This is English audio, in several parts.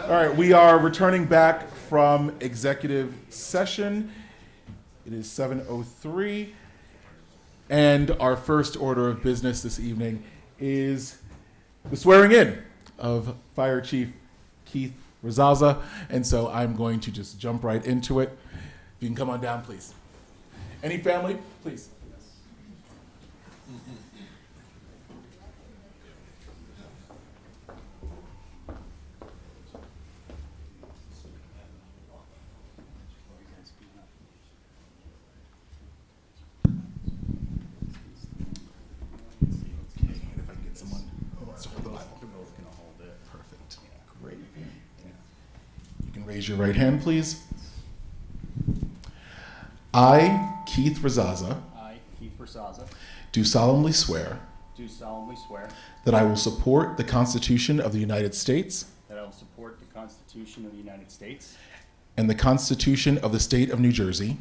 All right, we are returning back from executive session. It is 7:03, and our first order of business this evening is the swearing in of Fire Chief Keith Razaza, and so I'm going to just jump right into it. If you can come on down, please. Any family, please. Raise your right hand, please. I, Keith Razaza, do solemnly swear that I will support the Constitution of the United States and the Constitution of the State of New Jersey,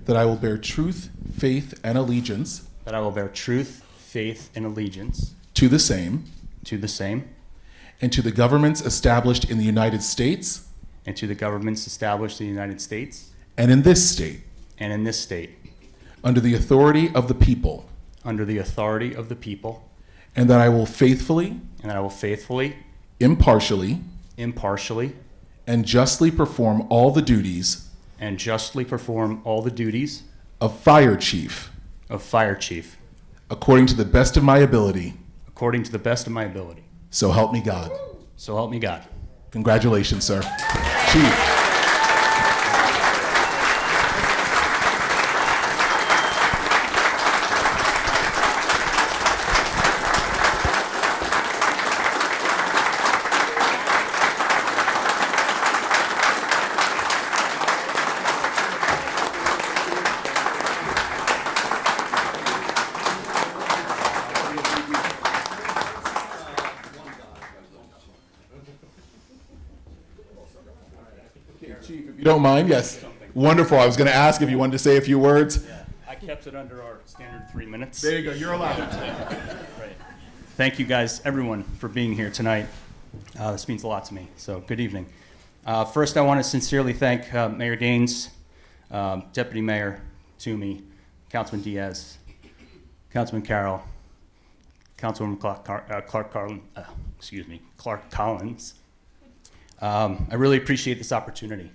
that I will bear truth, faith, and allegiance to the same and to the governments established in the United States and in this state, under the authority of the people, and that I will faithfully, impartially, and justly perform all the duties of fire chief according to the best of my ability. So help me God. Congratulations, sir. Chief. Chief, if you don't mind, yes. Wonderful. I was going to ask if you wanted to say a few words. Yeah, I kept it under our standard 3 minutes. There you go. You're allowed. Right. Thank you guys, everyone, for being here tonight. This means a lot to me, so good evening. First, I want to sincerely thank Mayor Daines, Deputy Mayor Toomey, Councilman Diaz, Councilman Carroll, Councilwoman Clark Collins. I really appreciate this opportunity.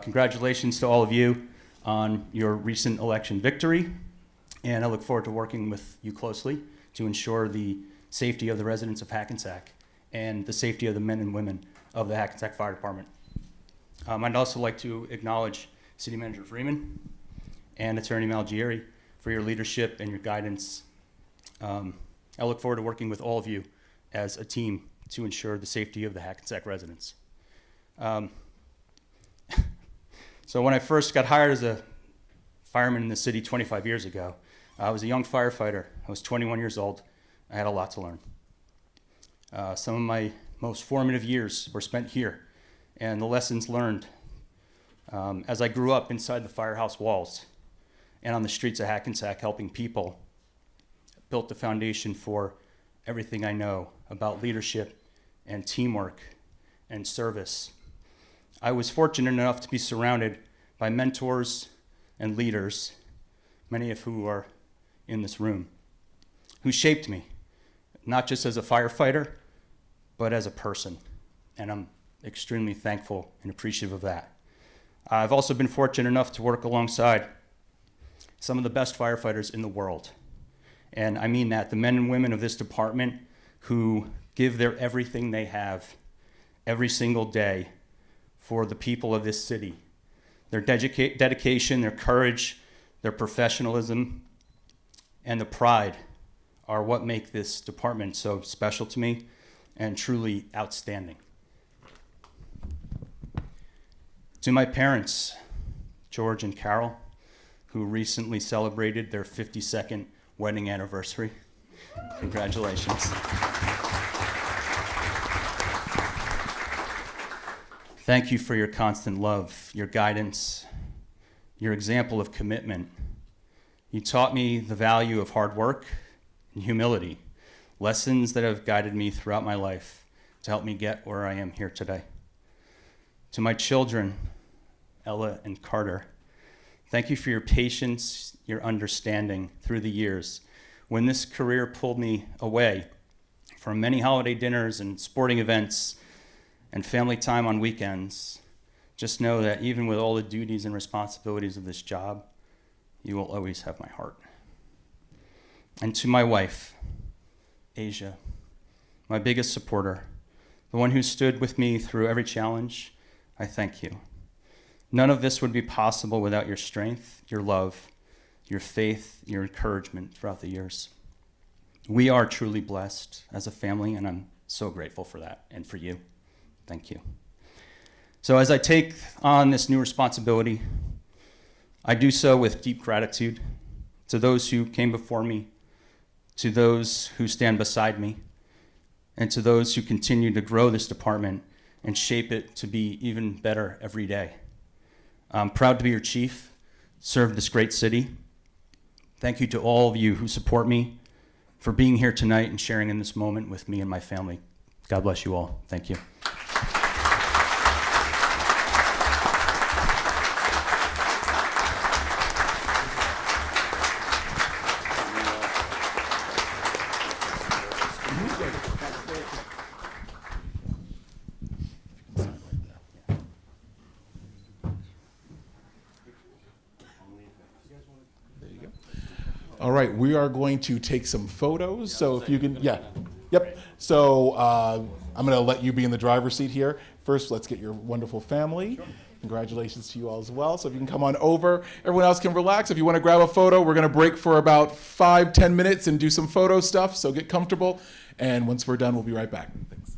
Congratulations to all of you on your recent election victory, and I look forward to working with you closely to ensure the safety of the residents of Hackensack and the safety of the men and women of the Hackensack Fire Department. I'd also like to acknowledge City Manager Freeman and Attorney Malgieri for your leadership and your guidance. I look forward to working with all of you as a team to ensure the safety of the Hackensack residents. So when I first got hired as a fireman in the city 25 years ago, I was a young firefighter. I was 21 years old. I had a lot to learn. Some of my most formative years were spent here, and the lessons learned as I grew up inside the firehouse walls and on the streets of Hackensack helping people built the foundation for everything I know about leadership and teamwork and service. I was fortunate enough to be surrounded by mentors and leaders, many of who are in this room, who shaped me, not just as a firefighter, but as a person. And I'm extremely thankful and appreciative of that. I've also been fortunate enough to work alongside some of the best firefighters in the world. And I mean that, the men and women of this department who give their everything they have every single day for the people of this city. Their dedication, their courage, their professionalism, and the pride are what make this department so special to me and truly outstanding. To my parents, George and Carol, who recently celebrated their 52nd wedding anniversary, congratulations. Thank you for your constant love, your guidance, your example of commitment. You taught me the value of hard work and humility, lessons that have guided me throughout my life to help me get where I am here today. To my children, Ella and Carter, thank you for your patience, your understanding through the years. When this career pulled me away from many holiday dinners and sporting events and family time on weekends, just know that even with all the duties and responsibilities of this job, you will always have my heart. And to my wife, Asia, my biggest supporter, the one who stood with me through every challenge, I thank you. None of this would be possible without your strength, your love, your faith, your encouragement throughout the years. We are truly blessed as a family, and I'm so grateful for that and for you. Thank you. So as I take on this new responsibility, I do so with deep gratitude to those who came before me, to those who stand beside me, and to those who continue to grow this department and shape it to be even better every day. I'm proud to be your chief, serve this great city. Thank you to all of you who support me for being here tonight and sharing in this moment with me and my family. God bless you all. Thank you. All right, we are going to take some photos. So if you can, yep. So I'm going to let you be in the driver's seat here. First, let's get your wonderful family. Sure. Congratulations to you all as well. So if you can come on over, everyone else can relax. If you want to grab a photo, we're going to break for about 5-10 minutes and do some photo stuff. So get comfortable. And once we're done, we'll be right back. Thanks.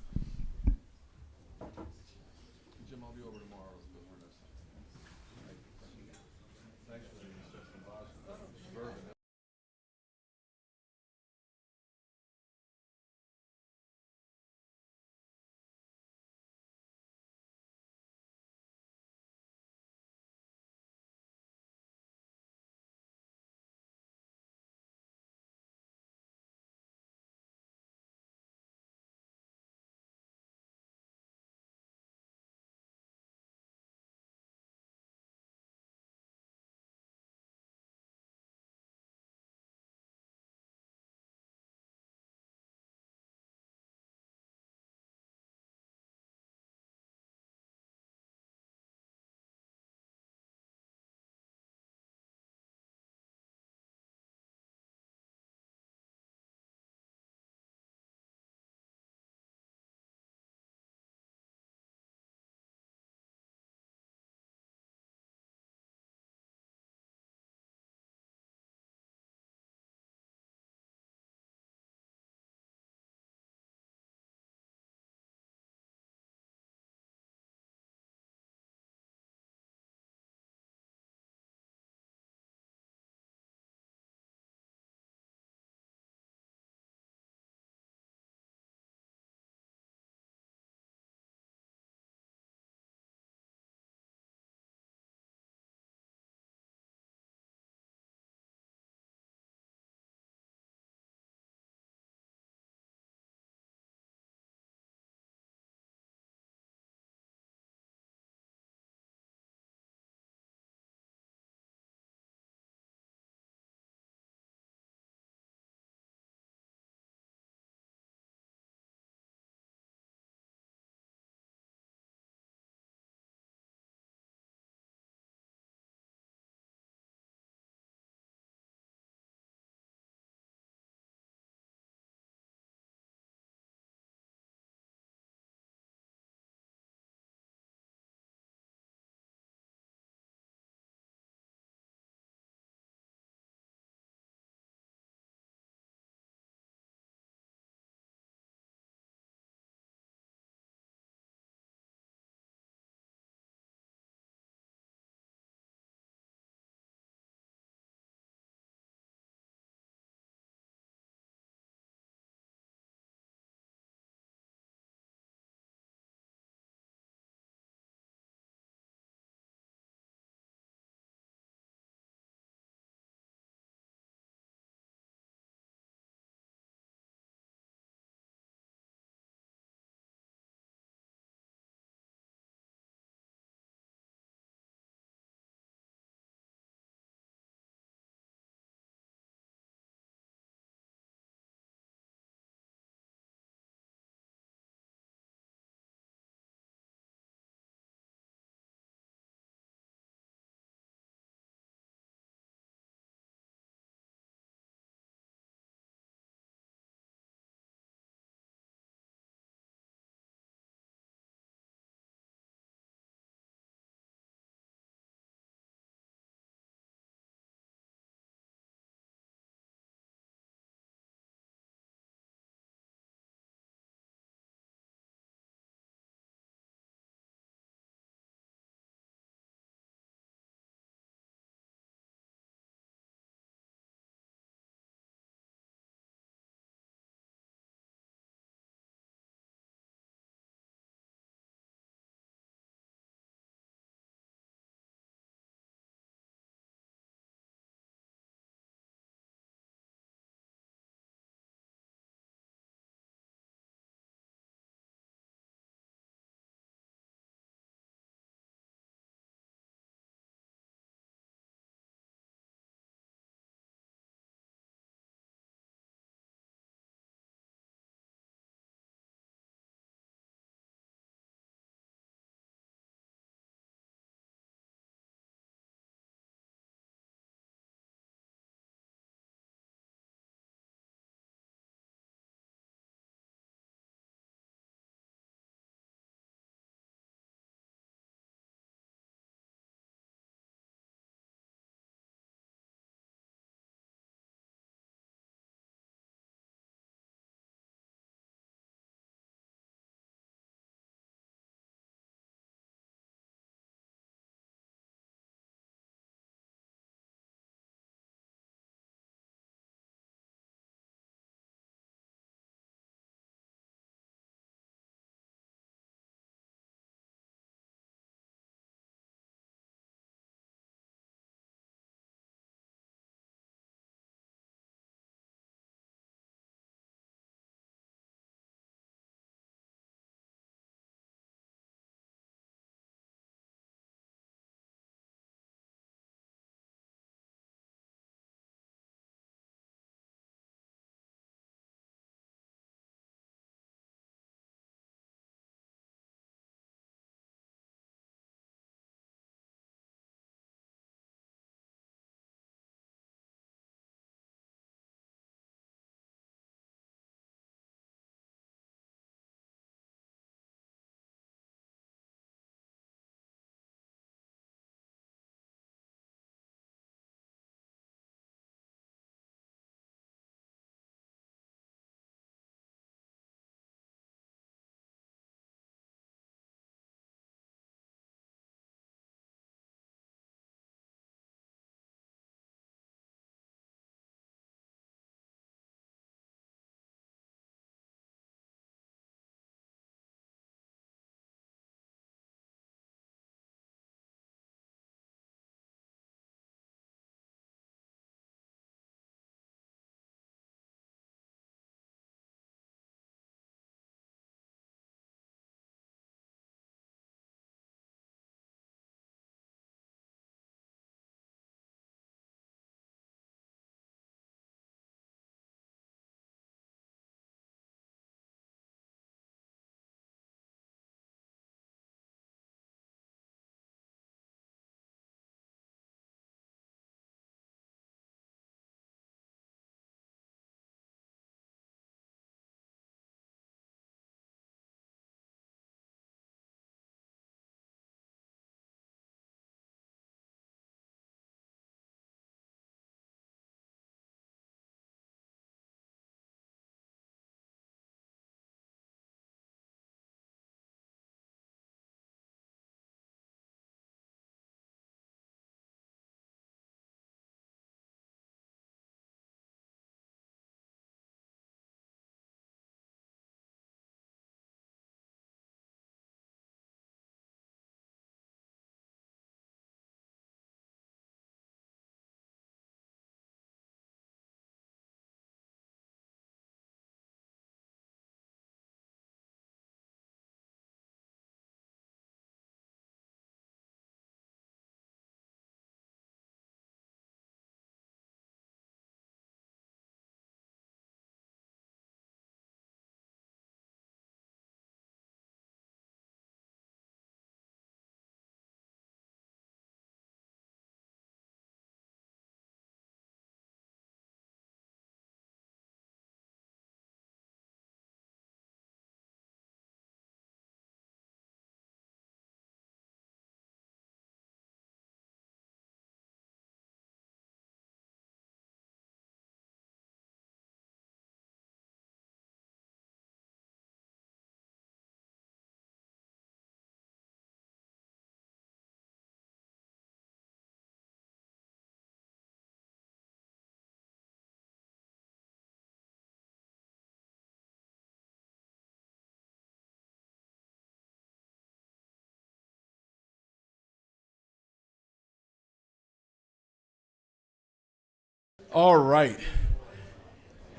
All right.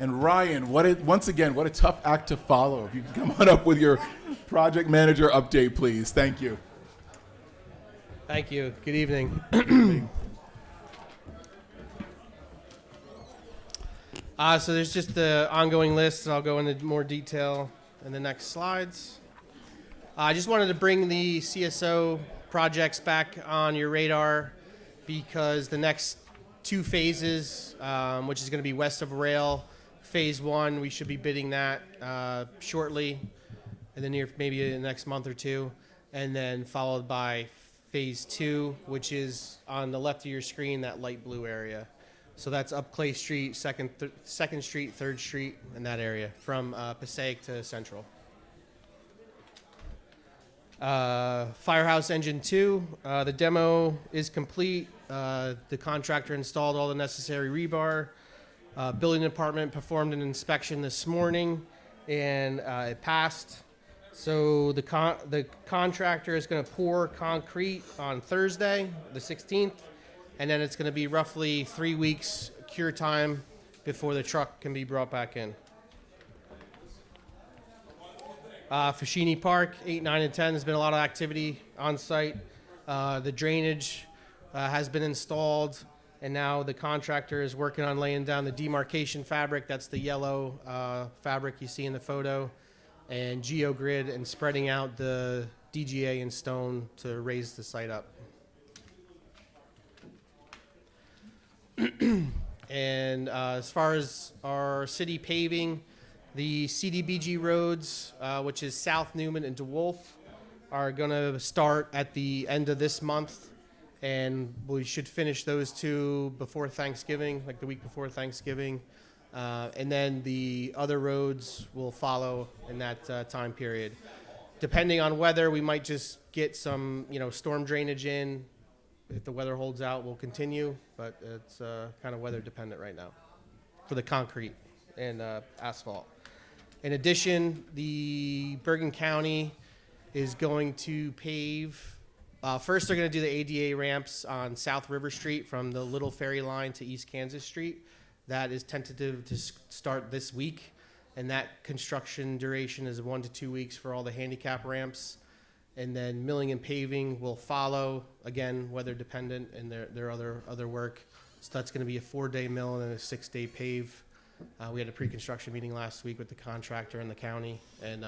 And Ryan, once again, what a tough act to follow. If you can come on up with your project manager update, please. Thank you. Thank you. Good evening. So there's just the ongoing list. I'll go into more detail in the next slides. I just wanted to bring the CSO projects back on your radar because the next two phases, which is going to be west of rail, phase one, we should be bidding that shortly, in the near, maybe in the next month or two, and then followed by phase two, which is on the left of your screen, that light blue area. So that's up Clay Street, Second Street, 3rd Street, in that area, from Passaic to Central. Firehouse Engine 2, the demo is complete. The contractor installed all the necessary rebar. Building department performed an inspection this morning, and it passed. So the contractor is going to pour concrete on Thursday, the 16th, and then it's going to be roughly 3 weeks cure time before the truck can be brought back in. Fashini Park, 8, 9, and 10, there's been a lot of activity on site. The drainage has been installed, and now the contractor is working on laying down the demarcation fabric. That's the yellow fabric you see in the photo, and geogrid, and spreading out the DGA and stone to raise the site up. And as far as our city paving, the CDBG roads, which is South Newman and DeWolf, are going to start at the end of this month, and we should finish those two before Thanksgiving, like the week before Thanksgiving. And then the other roads will follow in that time period. Depending on weather, we might just get some, storm drainage in. If the weather holds out, we'll continue, but it's kind of weather dependent right now for the concrete and asphalt. In addition, the Bergen County is going to pave. First, they're going to do the ADA ramps on South River Street from the Little Ferry Line to East Kansas Street. That is tentative to start this week, and that construction duration is 1 to 2 weeks for all the handicap ramps. And then milling and paving will follow, again, weather dependent, and their other work. So that's going to be a 4-day mill and a 6-day pave. We had a pre-construction meeting last week with the contractor and the county and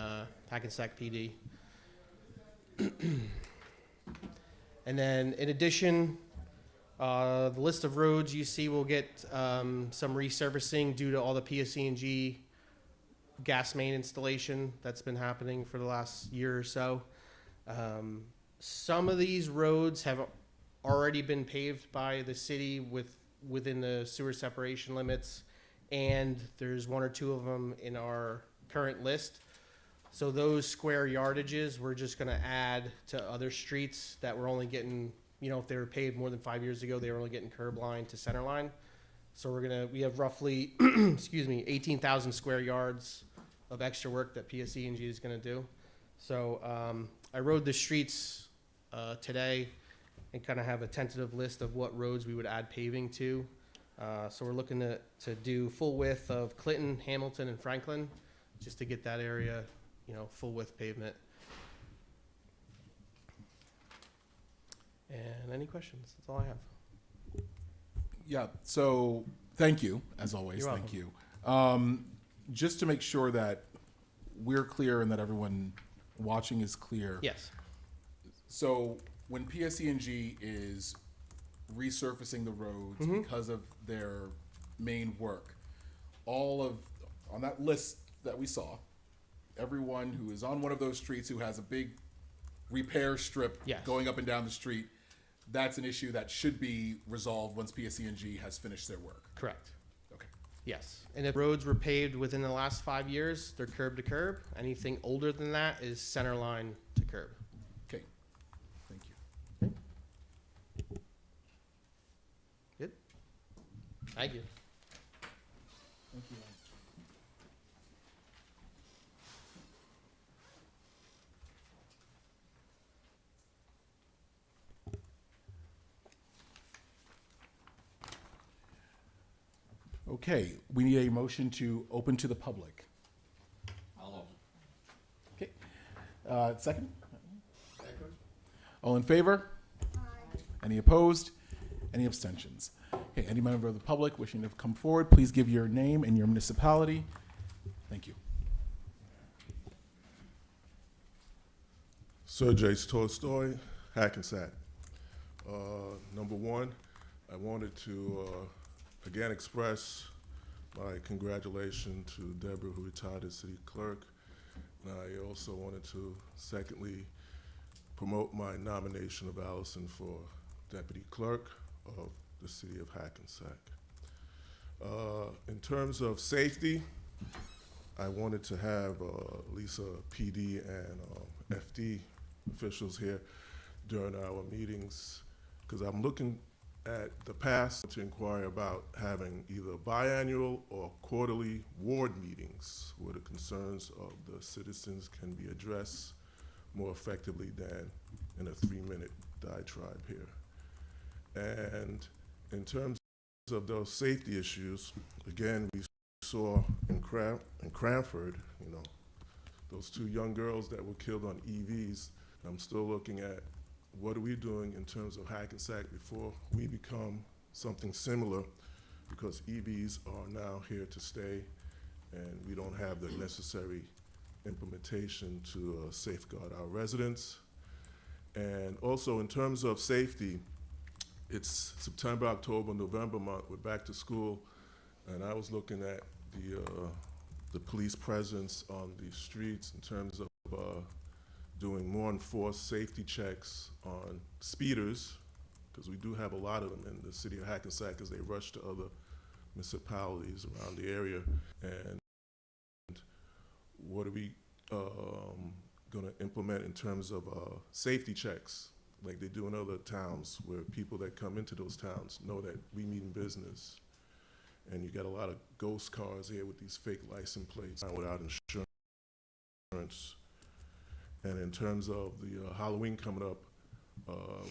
Hackensack PD. And then in addition, the list of roads you see will get some resurfacing due to all the PSE&G gas main installation that's been happening for the last year or so. Some of these roads have already been paved by the city within the sewer separation limits, and there's 1 or 2 of them in our current list. So those square yardages we're just going to add to other streets that were only getting, if they were paved more than 5 years ago, they were only getting curb line to center line. So we have roughly, 18,000 square yards of extra work that PSE&G is going to do. So I rode the streets today and kind of have a tentative list of what roads we would add paving to. So we're looking to do full width of Clinton, Hamilton, and Franklin, just to get that area, full width pavement. And any questions? That's all I have. Yeah, so thank you, as always. You're Thank you. Just to make sure that we're clear and that everyone watching is clear. Yes. So when PSE&G is resurfacing the roads because of their main work, on that list that we saw, everyone who is on one of those streets who has a big repair strip going up and down the street, that's an issue that should be resolved once PSE&G has finished their work. Correct. Okay. Yes. And if roads were paved within the last 5 years, they're curb to curb. Anything older than that is center line to curb. Okay. Thank you. Okay. Good. Thank you. Thank you. Okay, we need a motion to open to the public. I'll Okay, second? All in favor? Any opposed? Any abstentions? Okay, any member of the public wishing to come forward, please give your name and your municipality. Thank you. Sir Jace Tolstoy, Hackensack. Number one, I wanted to again express my congratulations to Deborah, who retired as city clerk. And I also wanted to, secondly, promote my nomination of Allison for deputy clerk of the city of Hackensack. In terms of safety, I wanted to have Lisa PD and FD officials here during our meetings, because I'm looking at the past to inquire about having either biannual or quarterly ward meetings where the concerns of the citizens can be addressed more effectively than in a 3-minute diatribe here. And in terms of those safety issues, again, we saw in Cranford, you know, those 2 young girls that were killed on EVs. I'm still looking at what are we doing in terms of Hackensack before we become something similar, because EVs are now here to stay and we don't have the necessary implementation to safeguard our residents. And also in terms of safety, it's September, October, November month, we're back to school, and I was looking at the police presence on the streets in terms of doing more enforced safety checks on speeders, because we do have a lot of them in the city of Hackensack as they rush to other municipalities around the area. And what are we going to implement in terms of safety checks like they do in other towns, where people that come into those towns know that we mean business? And you got a lot of ghost cars here with these fake license plates without insurance. And in terms of the Halloween coming up,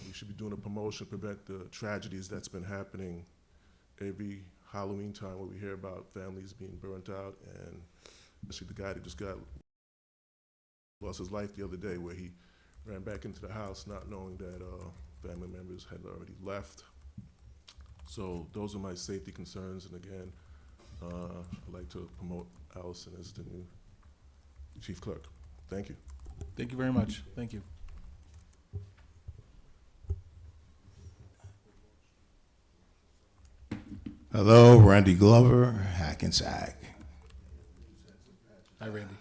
we should be doing a promotion to prevent the tragedies that's been happening every Halloween time, where we hear about families being burnt out, and especially the guy that just lost his life the other day, where he ran back into the house not knowing that family members had already left. So those are my safety concerns, and again, I'd like to promote Allison as the new chief clerk. Thank you. Thank you very much. Thank you. Hello, Randy Glover, Hackensack. Hi, Randy.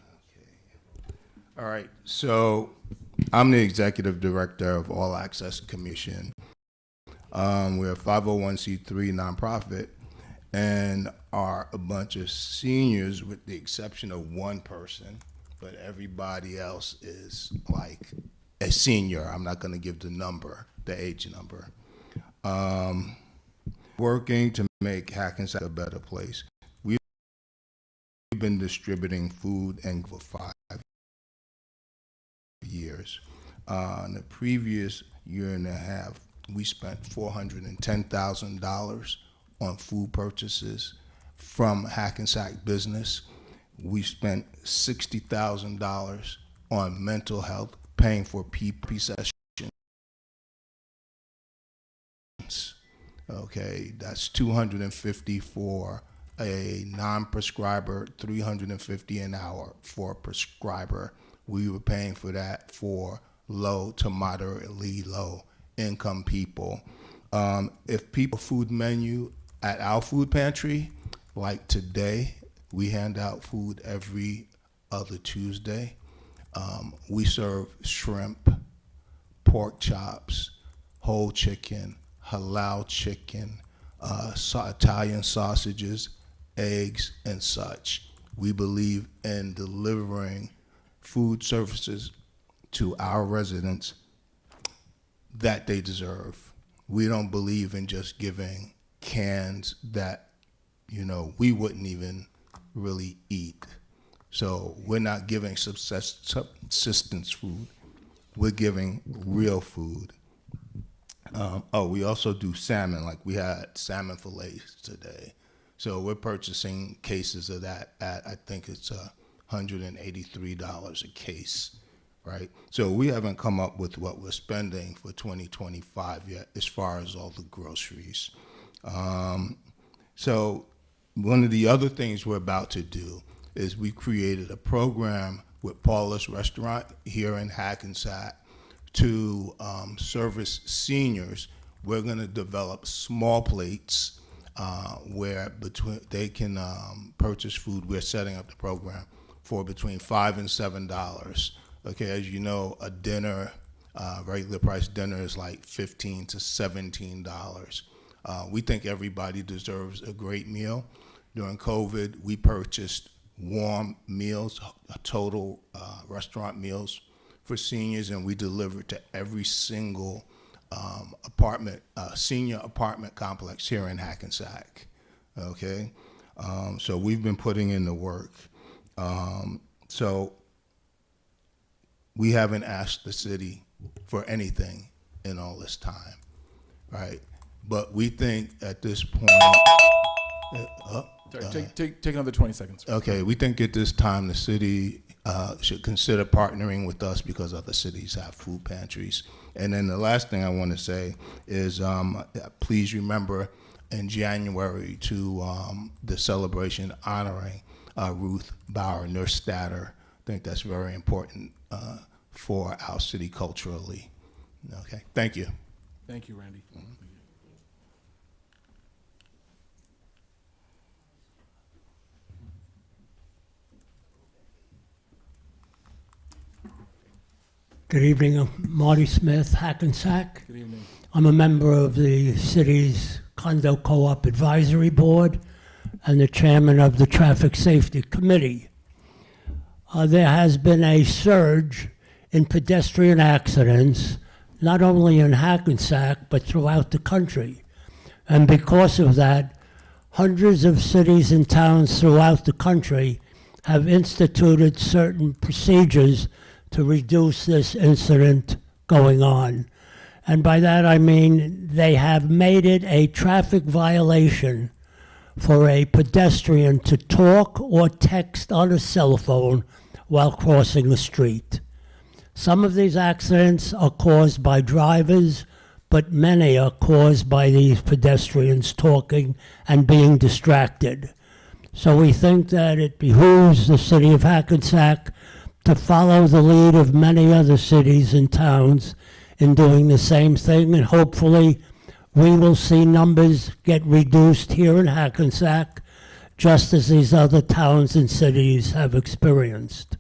All right, so I'm the executive director of All Access Commission. We're a 501c3 nonprofit and are a bunch of seniors with the exception of one person, but everybody else is like a senior. I'm not gonna give the number, the age number. Working to make Hackensack a better place. We've been distributing food and for 5 years. In the previous year and a half, we spent $410,000 on food purchases from Hackensack business. We spent $60,000 on mental health, paying for PP sessions. Okay, that's $250 for a non-prescriber, $350 an hour for a prescriber. We were paying for that for low to moderately low income people. If people food menu at our food pantry, like today, we hand out food every other Tuesday. We serve shrimp, pork chops, whole chicken, halal chicken, Italian sausages, eggs, and such. We believe in delivering food services to our residents that they deserve. We don't believe in just giving cans that, you know, we wouldn't even really eat. So we're not giving subsistence food. We're giving real food. We also do salmon, like we had salmon fillets today. So we're purchasing cases of that at, I think it's $183 a case, right? So we haven't come up with what we're spending for 2025 yet as far as all the groceries. So one of the other things we're about to do is we created a program with Paula's Restaurant here in Hackensack to service seniors. We're going to develop small plates where they can purchase food. We're setting up the program for between $5 and $7. Okay, as you know, a dinner, regular price dinner is like $15 to $17. We think everybody deserves a great meal. During COVID, we purchased warm meals, total restaurant meals for seniors, and we delivered to every single senior apartment complex here in Hackensack. Okay, so we've been putting in the work. So we haven't asked the city for anything in all this time, right? But we think at this point, Sorry, take another 20 seconds. okay, we think at this time the city should consider partnering with us because other cities have food pantries. And then the last thing I want to say is please remember in January to the celebration honoring Ruth Bauer, Nurse Statter. I think that's very important for our city culturally. Okay, thank you. Thank you, Randy. Thank you. Good evening, I'm Marty Smith, Hackensack. Good evening. I'm a member of the city's Condo Co-op Advisory Board and the chairman of the Traffic Safety Committee. There has been a surge in pedestrian accidents, not only in Hackensack, but throughout the country. And because of that, hundreds of cities and towns throughout the country have instituted certain procedures to reduce this incident going on. And by that I mean they have made it a traffic violation for a pedestrian to talk or text on a cell phone while crossing the street. Some of these accidents are caused by drivers, but many are caused by these pedestrians talking and being distracted. So we think that it behooves the city of Hackensack to follow the lead of many other cities and towns in doing the same thing, and hopefully we will see numbers get reduced here in Hackensack, just as these other towns and cities have experienced.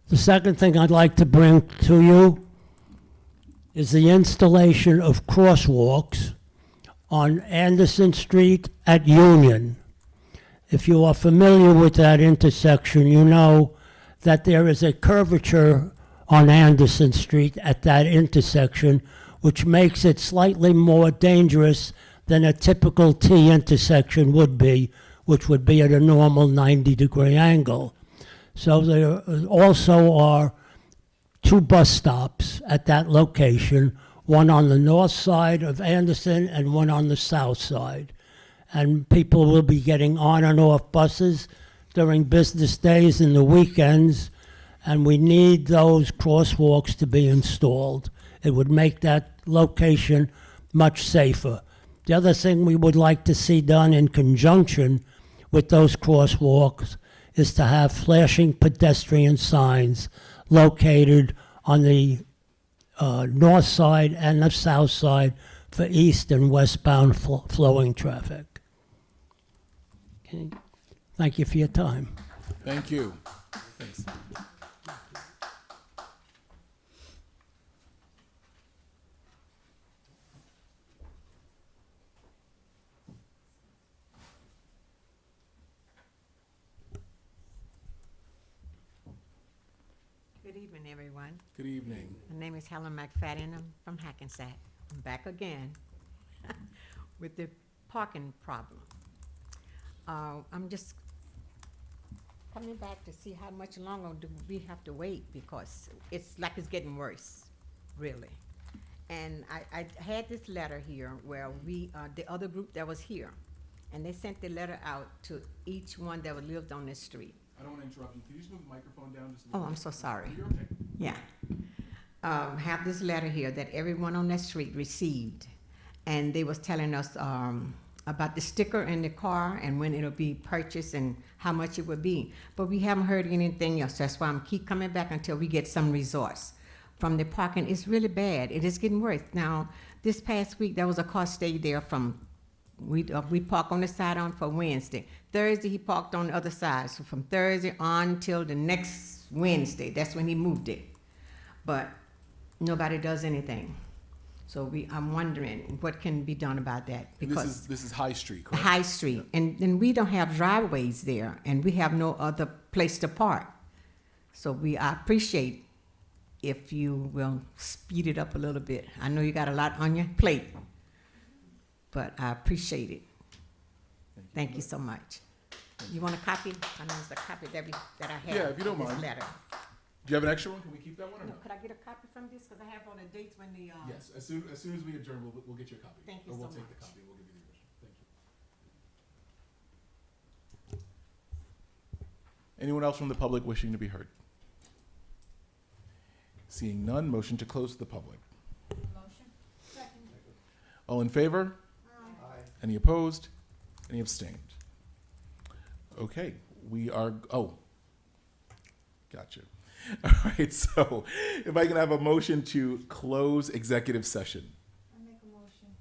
The second thing I'd like to bring to you is the installation of crosswalks on Anderson Street at Union. If you are familiar with that intersection, you know that there is a curvature on Anderson Street at that intersection, which makes it slightly more dangerous than a typical T intersection would be, which would be at a normal 90-degree angle. So there also are two bus stops at that location, one on the north side of Anderson and one on the south side. And people will be getting on and off buses during business days and the weekends, and we need those crosswalks to be installed. It would make that location much safer. The other thing we would like to see done in conjunction with those crosswalks is to have flashing pedestrian signs located on the north side and the south side for east and westbound flowing traffic. Okay. Thank you for your time. Thank you. Thanks. Good evening, everyone. Good evening. My name is Helen McFadden. I'm from Hackensack. I'm back again with the parking problem. I'm just coming back to see how much longer do we have to wait, because it's like it's getting worse, really. And I had this letter here where we, the other group that was here, And they sent the letter out to each one that lived on this street. I don't want to interrupt you. Can you just move the microphone down just a Oh, little I'm bit? so sorry. You're okay. Yeah. Have this letter here that everyone on that street received. And they was telling us about the sticker in the car and when it'll be purchased and how much it would be. But we haven't heard anything else. That's why I'm keep coming back until we get some resource. From the parking, it's really bad. It is getting worse. Now, this past week, there was a car stayed there from, we park on the side on for Wednesday. Thursday, he parked on the other side. So from Thursday on till the next Wednesday, that's when he moved it. But nobody does anything. So I'm wondering what can be done about that, And because this is High Street, correct? High Street, and we don't have driveways there, and we have no other place to park. So I appreciate if you will speed it up a little bit. I know you got a lot on your plate, but I appreciate it. Thank you so much. You want a copy? I know it's a copy that I have. Yeah, if you don't of this mind. letter. Do you have an extra one? Can we keep that one or No, no? could I get a copy from this? Because I have all the dates when the, Yes, as soon as we adjourn, we'll get you a copy. Thank you Or we'll so take the much. copy, we'll give you the original. Thank you. Anyone else from the public wishing to be heard? Seeing none, motion to close to the public. Motion. Second. All in favor? Any opposed? Any abstained? Okay, we are, gotcha. All right, so if I can have a motion to close executive session. I make a motion.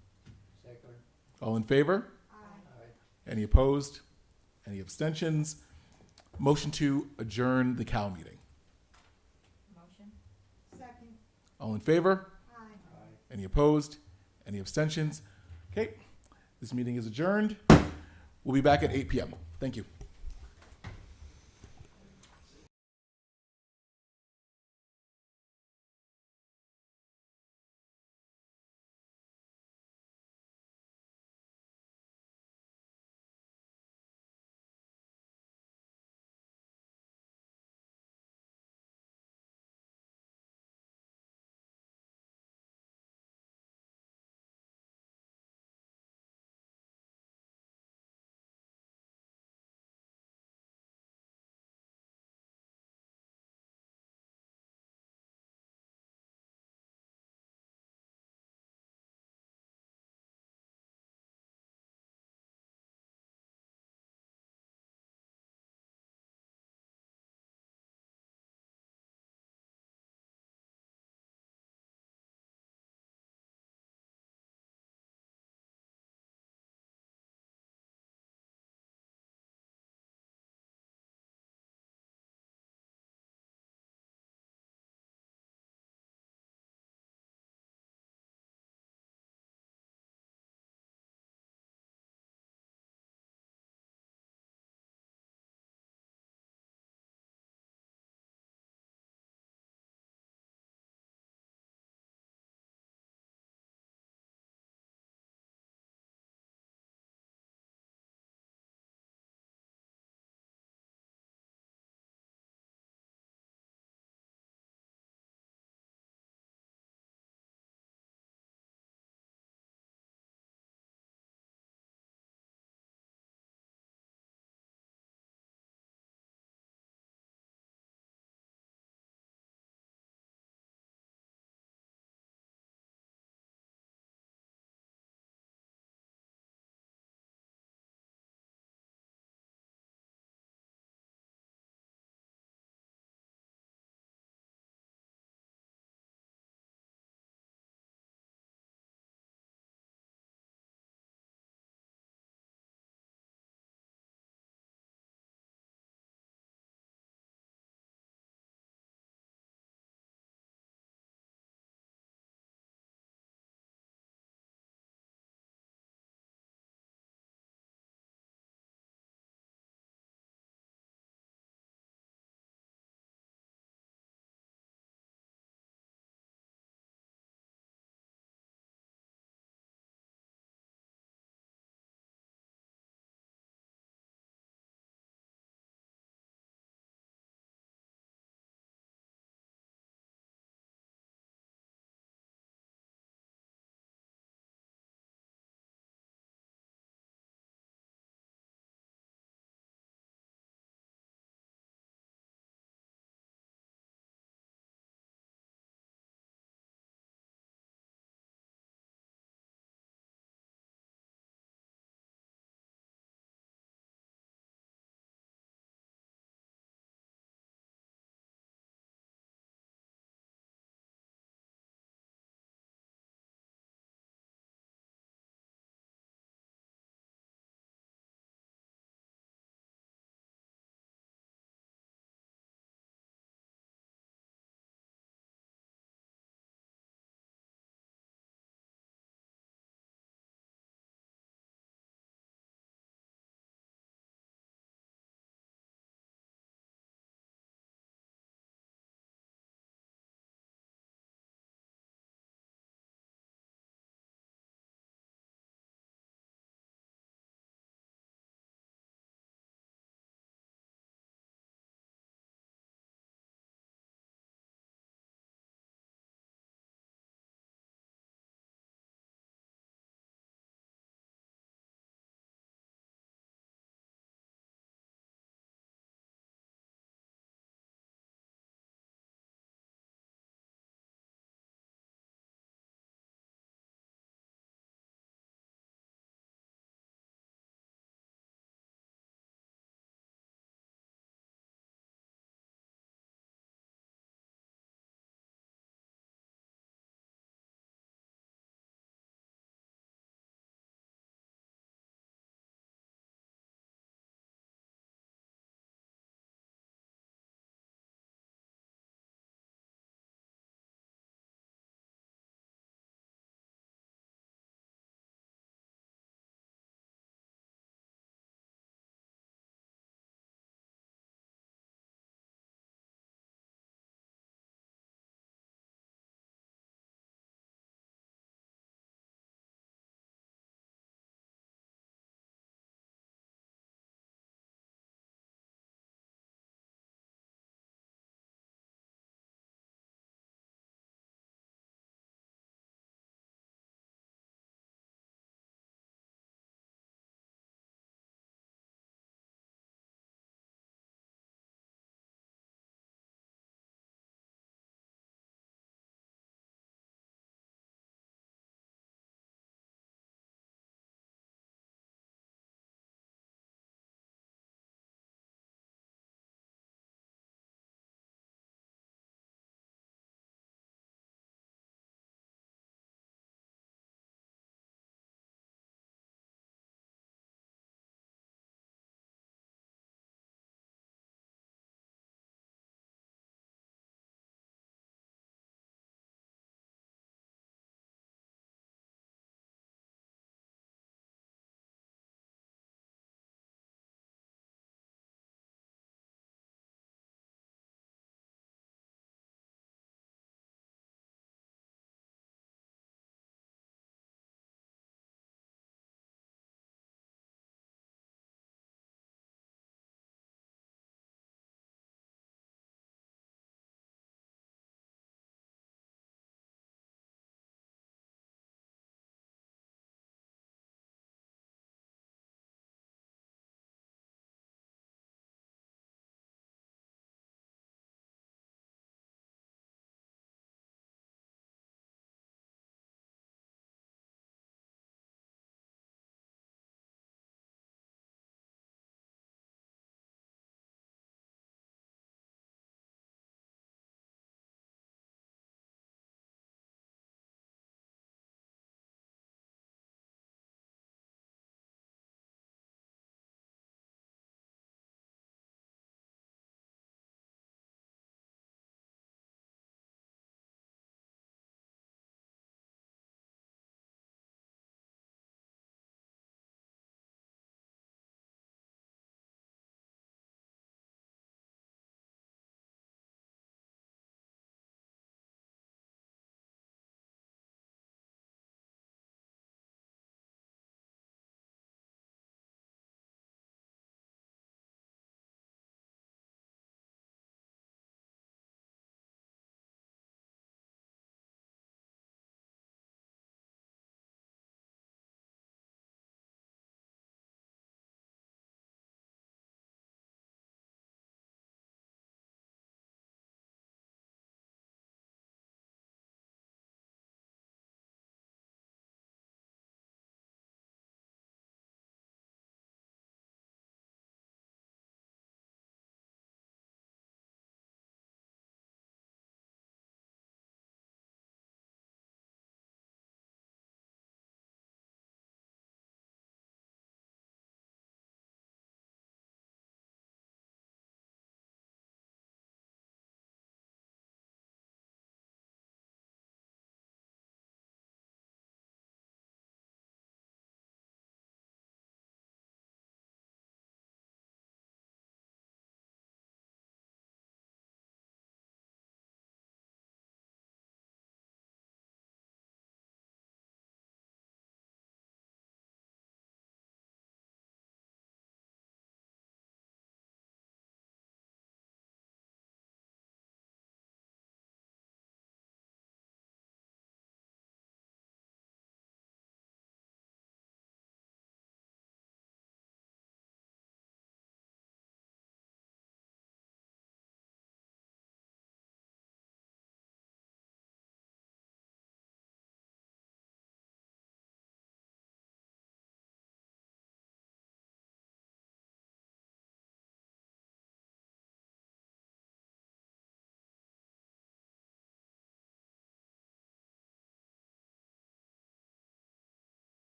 Second. All in favor? Aye. Any opposed? Any abstentions? Motion to adjourn the Cal meeting. Motion. Second. All in favor? Aye. Any opposed? Any abstentions? Okay, this meeting is adjourned. We'll be back at 8 p.m. Thank you.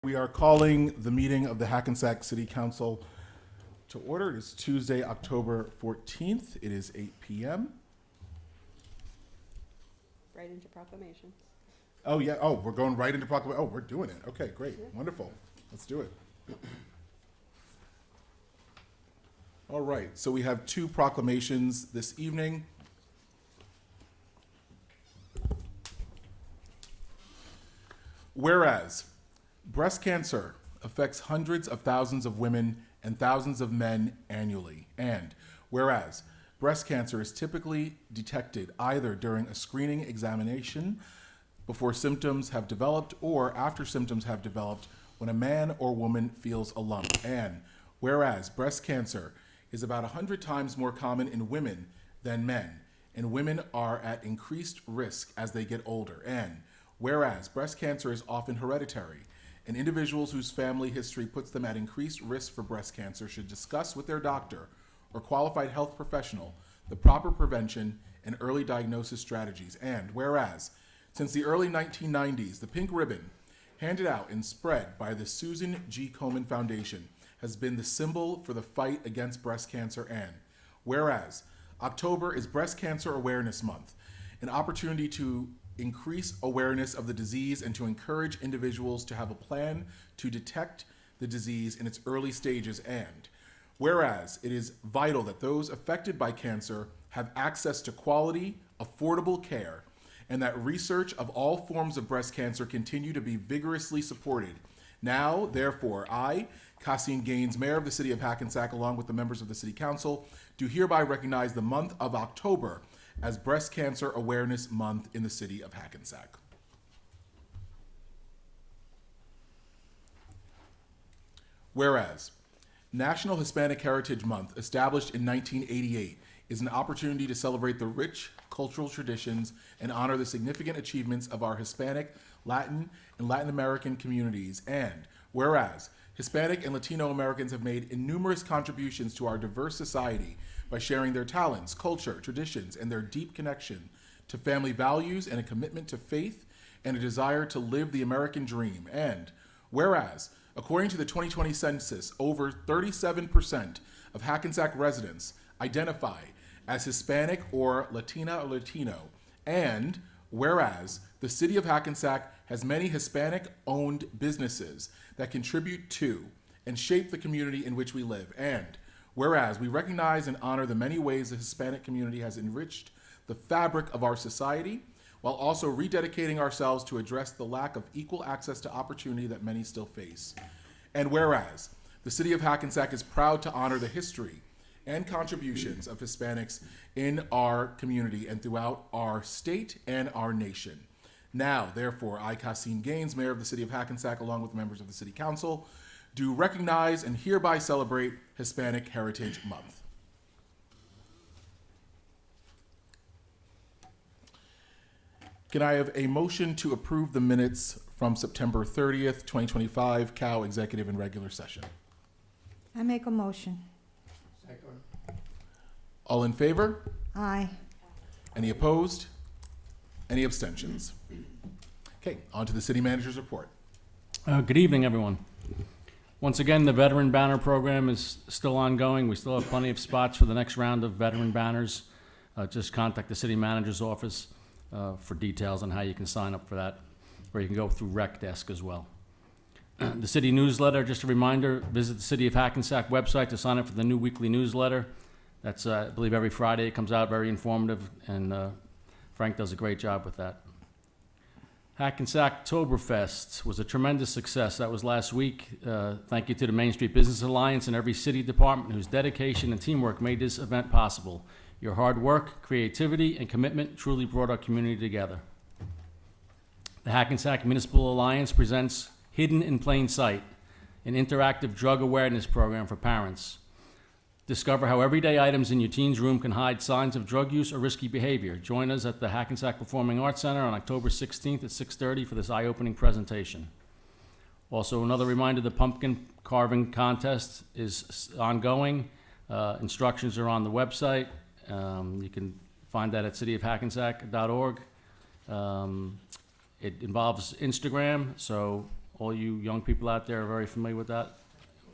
We are calling the meeting of the Hackensack City Council to order. It is Tuesday, October 14th. It is 8 p.m. Right into proclamations. Oh, yeah. Oh, we're going right into proclamation. Oh, we're doing it. Okay, great. Wonderful. Let's do it. All right. So we have two proclamations this evening. Whereas breast cancer affects hundreds of thousands of women and thousands of men annually. And whereas breast cancer is typically detected either during a screening examination before symptoms have developed or after symptoms have developed when a man or woman feels a lump. And whereas breast cancer is about 100 times more common in women than men, and women are at increased risk as they get older. And whereas breast cancer is often hereditary, and individuals whose family history puts them at increased risk for breast cancer should discuss with their doctor or qualified health professional the proper prevention and early diagnosis strategies. And whereas, since the early 1990s, the pink ribbon handed out and spread by the Susan G. Komen Foundation has been the symbol for the fight against breast cancer. And whereas October is Breast Cancer Awareness Month, an opportunity to increase awareness of the disease and to encourage individuals to have a plan to detect the disease in its early stages. And whereas it is vital that those affected by cancer have access to quality, affordable care, and that research of all forms of breast cancer continue to be vigorously supported. Now, therefore, I, Cassine Gaines, Mayor of the City of Hackensack, along with the members of the City Council, do hereby recognize the month of October as Breast Cancer Awareness Month in the City of Hackensack. Whereas National Hispanic Heritage Month, established in 1988, is an opportunity to celebrate the rich cultural traditions and honor the significant achievements of our Hispanic, Latin, and Latin American communities. And whereas Hispanic and Latino Americans have made numerous contributions to our diverse society by sharing their talents, culture, traditions, and their deep connection to family values and a commitment to faith and a desire to live the American dream. And whereas, according to the 2020 census, over 37% of Hackensack residents identify as Hispanic or Latina or Latino. And whereas the City of Hackensack has many Hispanic-owned businesses that contribute to and shape the community in which we live. And whereas we recognize and honor the many ways the Hispanic community has enriched the fabric of our society, while also rededicating ourselves to address the lack of equal access to opportunity that many still face. And whereas the City of Hackensack is proud to honor the history and contributions of Hispanics in our community and throughout our state and our nation. Now, therefore, I, Cassine Gaines, Mayor of the City of Hackensack, along with members of the City Council, do recognize and hereby celebrate Hispanic Heritage Month. Can I have a motion to approve the minutes from September 30th, 2025, COW Executive and Regular Session? I make a motion. All in favor? Aye. Any opposed? Any abstentions? Okay, on to the City Manager's report. Good evening, everyone. Once again, the Veteran Banner Program is still ongoing. We still have plenty of spots for the next round of veteran banners. Just contact the City Manager's office for details on how you can sign up for that, or you can go through Rec Desk as well. The City Newsletter, just a reminder, visit the City of Hackensack website to sign up for the new weekly newsletter. That's, I believe, every Friday. It comes out, very informative, and Frank does a great job with that. Hackensack Oktoberfest was a tremendous success. That was last week. Thank you to the Main Street Business Alliance and every city department whose dedication and teamwork made this event possible. Your hard work, creativity, and commitment truly brought our community together. The Hackensack Municipal Alliance presents Hidden in Plain Sight, an interactive drug awareness program for parents. Discover how everyday items in your teen's room can hide signs of drug use or risky behavior. Join us at the Hackensack Performing Arts Center on October 16th at 6:30 for this eye-opening presentation. Also, another reminder, the pumpkin carving contest is ongoing. Instructions are on the website. You can find that at cityofhackensack.org. It involves Instagram, so All you young people out there are very familiar with that.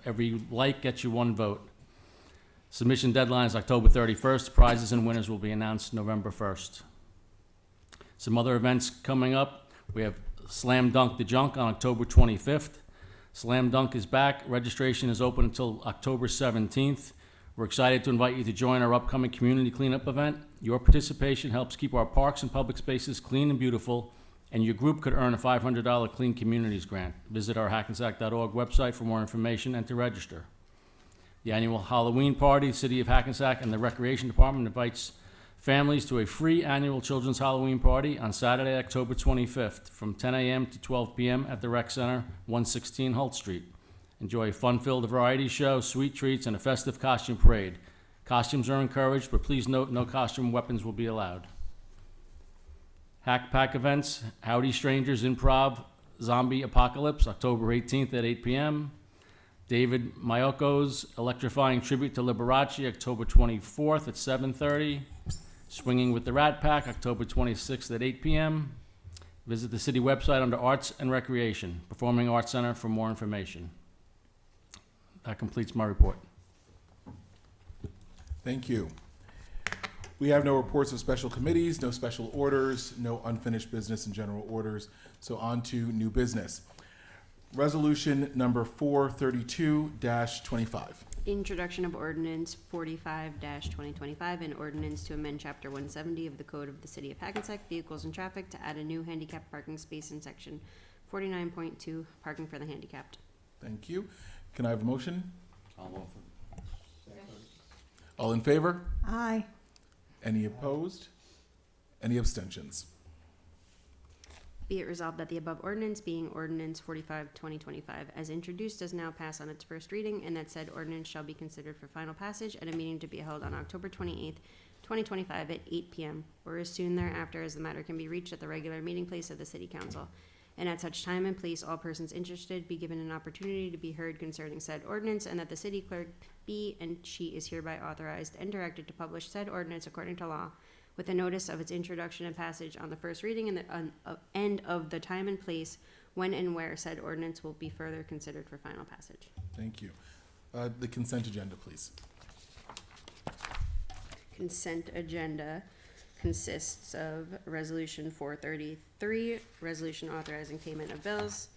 Every like gets you one vote. Submission deadline is October 31st. Prizes and winners will be announced November 1st. Some other events coming up. We have Slam Dunk the Junk on October 25th. Slam Dunk is back. Registration is open until October 17th. We're excited to invite you to join our upcoming community cleanup event. Your participation helps keep our parks and public spaces clean and beautiful, and your group could earn a $500 Clean Communities grant. Visit our hackensack.org website for more information and to register. The annual Halloween party, the City of Hackensack and the Recreation Department invites families to a free annual children's Halloween party on Saturday, October 25th from 10 a.m. to 12 p.m. at the Rec Center, 116 Holt Street. Enjoy a fun-filled variety show, sweet treats, and a festive costume parade. Costumes are encouraged, but please note no costume weapons will be allowed. Hack Pack events, Howdy Strangers Improv Zombie Apocalypse, October 18th at 8 p.m. David Mayoko's Electrifying Tribute to Liberace, October 24th at 7:30. Swinging with the Rat Pack, October 26th at 8 p.m. Visit the city website under Arts and Recreation, Performing Arts Center for more information. That completes my report. Thank you. We have no reports of special committees, no special orders, no unfinished business and general orders. So on to new business. Resolution number 432-25. Introduction of ordinance 45-2025, an ordinance to amend chapter 170 of the Code of the City of Hackensack, Vehicles and Traffic, to add a new handicap parking space in section 49.2, parking for the handicapped. Thank you. Can I have a motion? I'll offer. All in favor? Aye. Any opposed? Any abstentions? Be it resolved that the above ordinance, being ordinance 45-2025, as introduced, does now pass on its first reading, and that said ordinance shall be considered for final passage at a meeting to be held on October 28th, 2025 at 8 p.m. or as soon thereafter as the matter can be reached at the regular meeting place of the City Council. And at such time and place, all persons interested be given an opportunity to be heard concerning said ordinance, and that the city clerk be and she is hereby authorized and directed to publish said ordinance according to law, with a notice of its introduction and passage on the first reading and the end of the time and place when and where said ordinance will be further considered for final passage. Thank you. The consent agenda, please. Consent agenda consists of Resolution 433, resolution authorizing payment of bills,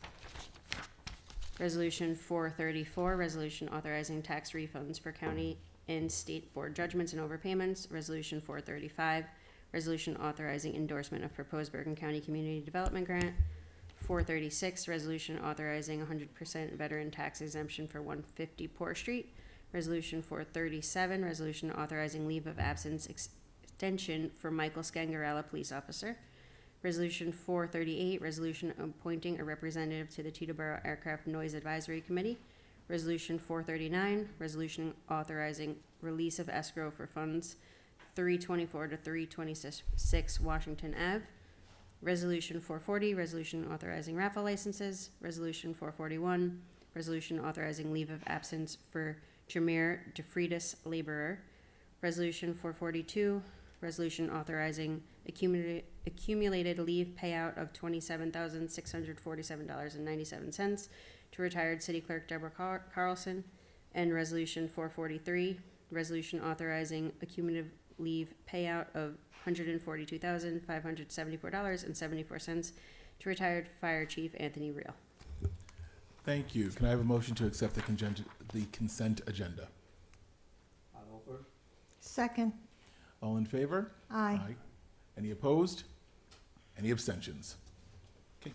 Resolution 434, resolution authorizing tax refunds for county and state board judgments and overpayments, Resolution 435, resolution authorizing endorsement of proposed Bergen County Community Development Grant, 436, resolution authorizing 100% veteran tax exemption for 150 Poor Street, Resolution 437, resolution authorizing leave of absence extension for Michael Scangarella, police officer, Resolution 438, resolution appointing a representative to the Teterboro Aircraft Noise Advisory Committee, Resolution 439, resolution authorizing release of escrow for funds 324 to 326 Washington Ave. Resolution 440, resolution authorizing raffle licenses. Resolution 441, resolution authorizing leave of absence for Jameer DeFreitas, laborer. Resolution 442, resolution authorizing accumulated leave payout of $27,647.97 to retired City Clerk Deborah Carlson, and Resolution 443, resolution authorizing accumulative leave payout of $142,574.74 to retired Fire Chief Anthony Reel. Thank you. Can I have a motion to accept the consent agenda? I'll offer. Second. All in favor? Aye. Any opposed? Any abstentions? Okay.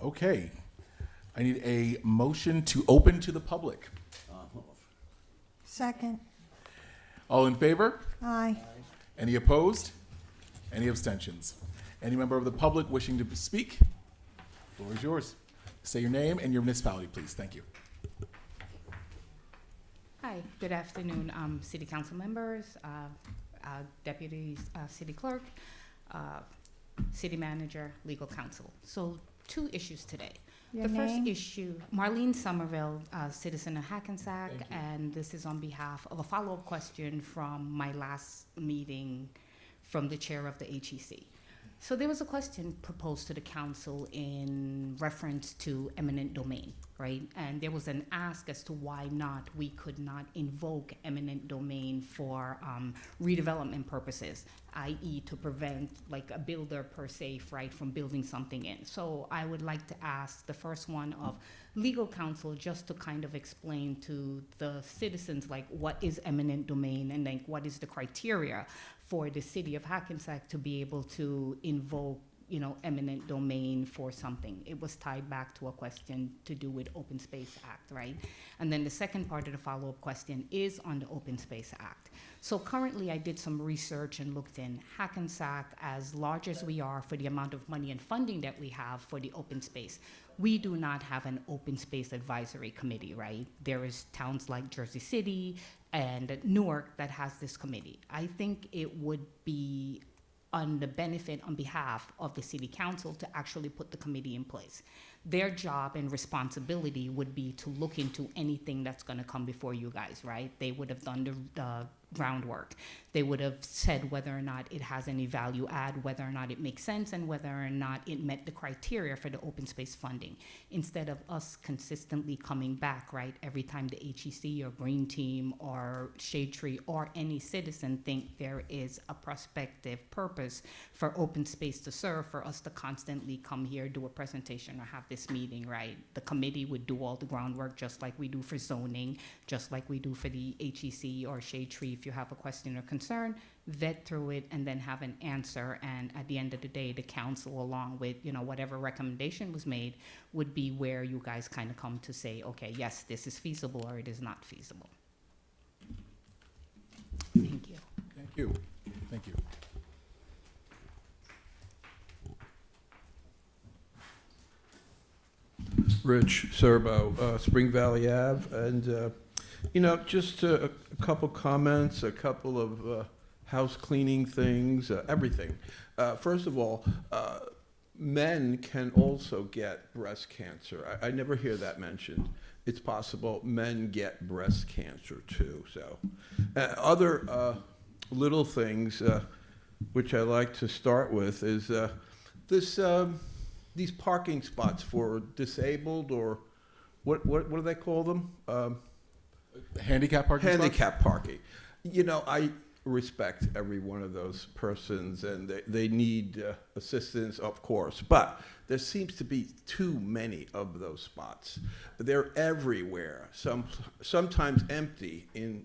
Okay. I need a motion to open to the public. Second. All in favor? Aye. Any opposed? Any abstentions? Any member of the public wishing to speak? The floor is yours. Say your name and your municipality, please. Thank you. Hi, good afternoon, City Council members, Deputy City Clerk, City Manager, Legal Counsel. So 2 issues today. Your The first name? issue, Marlene Somerville, citizen of Hackensack, and this is on behalf of a follow-up question from my last meeting from the chair of the HEC. So there was a question proposed to the council in reference to eminent domain, right? And there was an ask as to why not we could not invoke eminent domain for redevelopment purposes, i.e. to prevent like a builder per se, right, from building something in. So I would like to ask the first one of legal counsel just to kind of explain to the citizens like what is eminent domain and like what is the criteria for the city of Hackensack to be able to invoke, you know, eminent domain for something. It was tied back to a question to do with Open Space Act, right? And then the second part of the follow-up question is on the Open Space Act. So currently I did some research and looked in Hackensack, as large as we are for the amount of money and funding that we have for the open space. We do not have an open space advisory committee, right? There is towns like Jersey City and Newark that has this committee. I think it would be on the benefit on behalf of the city council to actually put the committee in place. Their job and responsibility would be to look into anything that's gonna come before you guys, right? They would have done the groundwork. They would have said whether or not it has any value add, whether or not it makes sense, and whether or not it met the criteria for the open space funding. Instead of us consistently coming back, right, every time the HEC or Green Team or Shade Tree or any citizen think there is a prospective purpose for open space to serve, for us to constantly come here, do a presentation or have this meeting, right? The committee would do all the groundwork just like we do for zoning, just like we do for the HEC or Shade Tree. If you have a question or concern, vet through it and then have an answer. And at the end of the day, the council, along with, you know, whatever recommendation was made, would be where you guys kind of come to say, okay, yes, this is feasible or it is not feasible. Thank you. Thank you. Thank you. Rich Serbo, Spring Valley Ave, and just a couple comments, a couple of house cleaning things, everything. First of all, men can also get breast cancer. I never hear that mentioned. It's possible men get breast cancer too. So, other little things which I like to start with is these parking spots for disabled, or what do they call them? Handicap parking spots? Handicap parking. You know, I respect every one of those persons, and they need assistance, of course. But there seems to be too many of those spots. They're everywhere. Sometimes empty in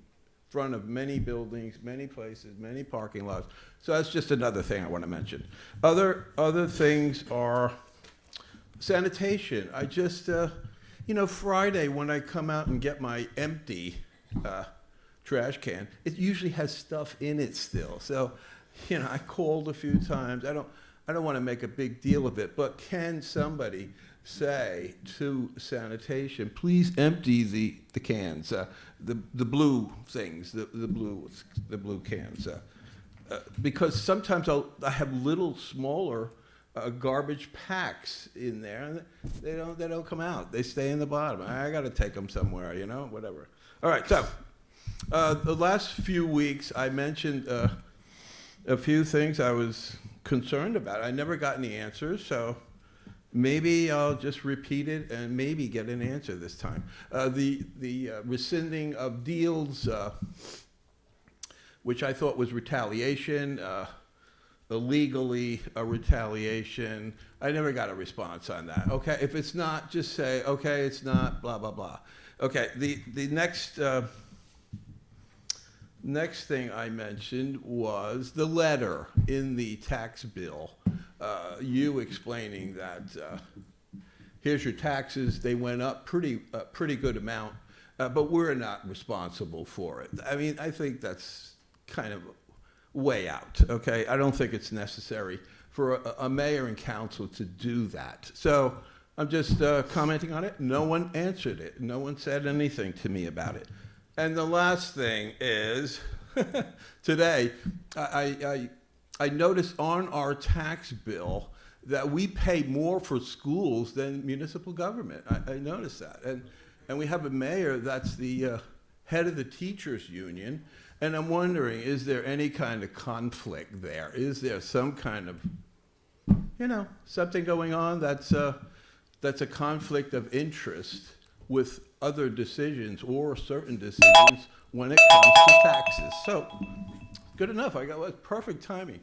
front of many buildings, many places, many parking lots. So that's just another thing I want to mention. Other things are sanitation. I just, Friday when I come out and get my empty trash can, it usually has stuff in it still. So, I called a few times. I don't want to make a big deal of it, but can somebody say to sanitation, please empty the cans, the blue things, the blue cans, because sometimes I have little smaller garbage packs in there, and they don't come out. They stay in the bottom. I got to take them somewhere, whatever. All right, so the last few weeks I mentioned a few things I was concerned about. I never got any answers, so maybe I'll just repeat it and maybe get an answer this time. The rescinding of deals, which I thought was retaliation, illegally a retaliation. I never got a response on that. Okay, if it's not, just say, okay, it's not, blah, blah, blah. Okay, the next thing I mentioned was the letter in the tax bill, you explaining that here's your taxes, they went up pretty good amount, but we're not responsible for it. I mean, I think that's kind of way out, okay? I don't think it's necessary for a mayor and council to do that. So I'm just commenting on it. No one answered it. No one said anything to me about it. And the last thing is, today, I noticed on our tax bill that we pay more for schools than municipal government. I noticed that. And we have a mayor that's the head of the teachers union. And I'm wondering, is there any kind of conflict there? Is there some kind of something going on that's a conflict of interest with other decisions or certain decisions when it comes to taxes. So, good enough. I got perfect timing.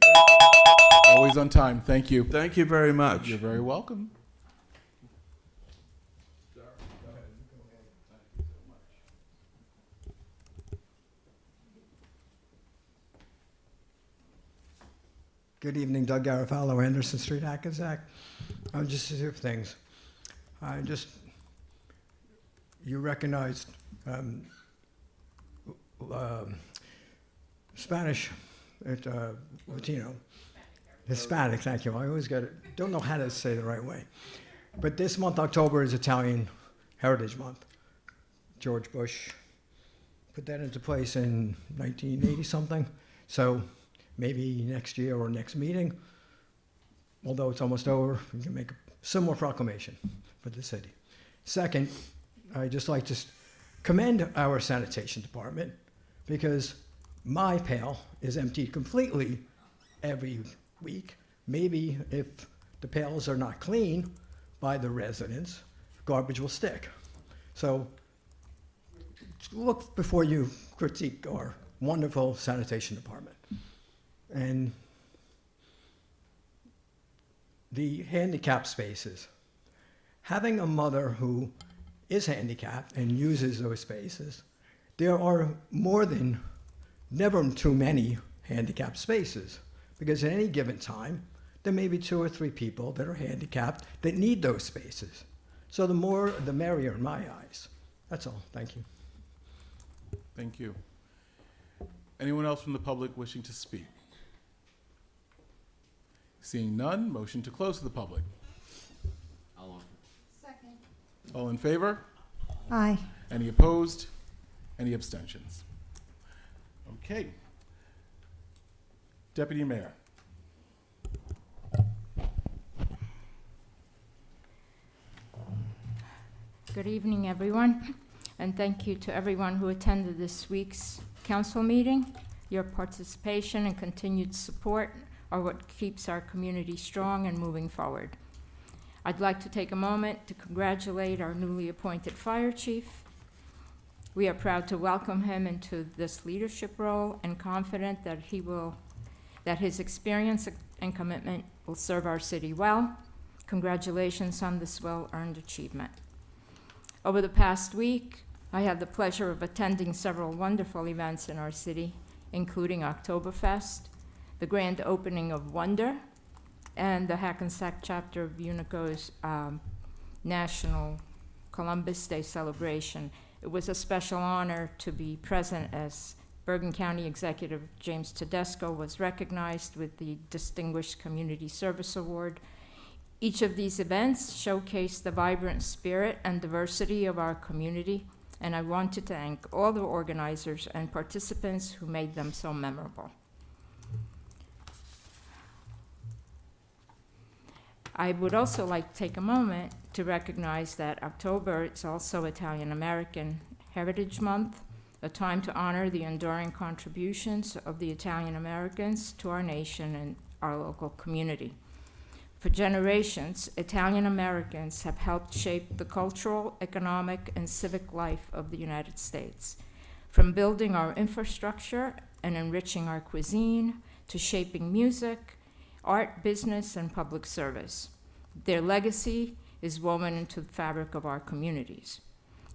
Always on time. Thank you. Thank you very much. You're very welcome. Good evening, Doug Garofalo, Anderson Street, Hackensack. Just a few things. You recognized Spanish, Latino, Hispanic, thank you. I always don't know how to say it the right way. But this month, October, is Italian Heritage Month. George Bush put that into place in 1980-something. So maybe next year or next meeting, although it's almost over, we can make a similar proclamation for the city. Second, I'd just like to commend our sanitation department because my pail is emptied completely every week. Maybe if the pails are not clean by the residents, garbage will stick. So look before you critique our wonderful sanitation department. And the handicap spaces. Having a mother who is handicapped and uses those spaces, there are never too many handicapped spaces, because at any given time, there may be 2 or 3 people that are handicapped that need those spaces. So the more, the merrier in my eyes. That's all. Thank you. Thank you. Anyone else from the public wishing to speak? Seeing none, motion to close to the public. I'll offer. Second. All in favor? Aye. Any opposed? Any abstentions? Okay. Deputy Mayor. Good evening, everyone, and thank you to everyone who attended this week's council meeting. Your participation and continued support are what keeps our community strong and moving forward. I'd like to take a moment to congratulate our newly appointed fire chief. We are proud to welcome him into this leadership role and confident that his experience and commitment will serve our city well. Congratulations on this well-earned achievement. Over the past week, I had the pleasure of attending several wonderful events in our city, including Oktoberfest, the grand opening of Wonder, and the Hackensack chapter of UNICO's National Columbus Day celebration. It was a special honor to be present as Bergen County Executive James Tedesco was recognized with the Distinguished Community Service Award. Each of these events showcased the vibrant spirit and diversity of our community, and I want to thank all the organizers and participants who made them so memorable. I would also like to take a moment to recognize that October is also Italian American Heritage Month, a time to honor the enduring contributions of the Italian Americans to our nation and our local community. For generations, Italian Americans have helped shape the cultural, economic, and civic life of the United States. From building our infrastructure and enriching our cuisine, to shaping music, art, business, and public service. Their legacy is woven into the fabric of our communities.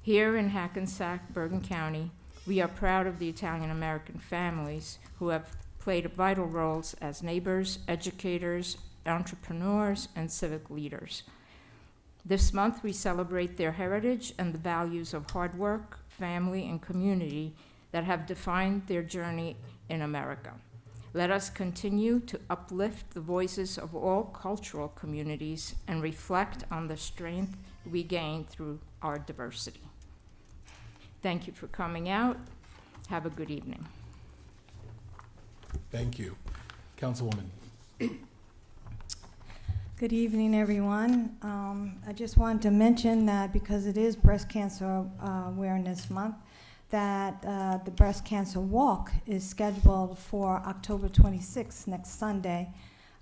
Here in Hackensack, Bergen County, we are proud of the Italian American families who have played vital roles as neighbors, educators, entrepreneurs, and civic leaders. This month, we celebrate their heritage and the values of hard work, family, and community that have defined their journey in America. Let us continue to uplift the voices of all cultural communities and reflect on the strength we gain through our diversity. Thank you for coming out. Have a good evening. Thank you. Councilwoman. Good evening, everyone. I just wanted to mention that because it is Breast Cancer Awareness Month, that the Breast Cancer Walk is scheduled for October 26th, next Sunday.